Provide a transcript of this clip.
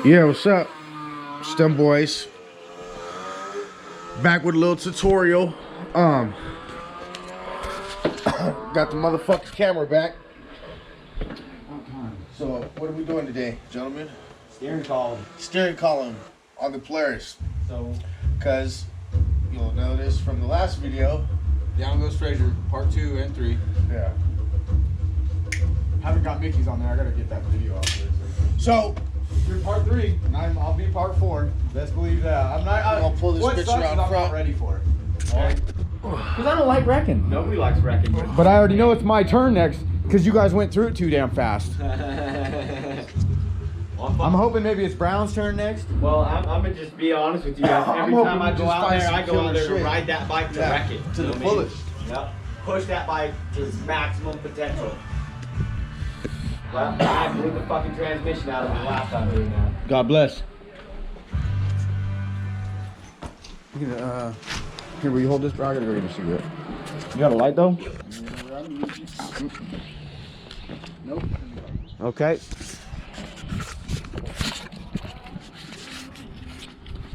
Yeah, what's up? STEM boys. Back with a little tutorial. Got the motherfucking camera back. So, what are we doing today, gentlemen? Steering column. Steering column on the Polaris. So, Because you'll notice from the last video. Down goes Fraser, part 2 and 3. Yeah. Haven't got Mickey's on there. I gotta get that video out there. So, You're part 3, and I'll be part 4. Best believe that. I'm not. I'm gonna pull this what bitch sucks around is I'm front. not ready for it. because I don't like wrecking. Nobody likes wrecking. But I already know it's my turn next, because you guys went through it too damn fast. I'm hoping maybe it's Brown's turn next. Well, I'm gonna just be honest with you guys. Every time I go out there, I go out there to ride that bike to wreck it. To the fullest. Yep. Push that bike to its maximum potential. Well, I blew the fucking transmission out of it last time doing that. God bless. Here, will you hold this? I gotta go get a cigarette. You got a light though? Nope. Okay.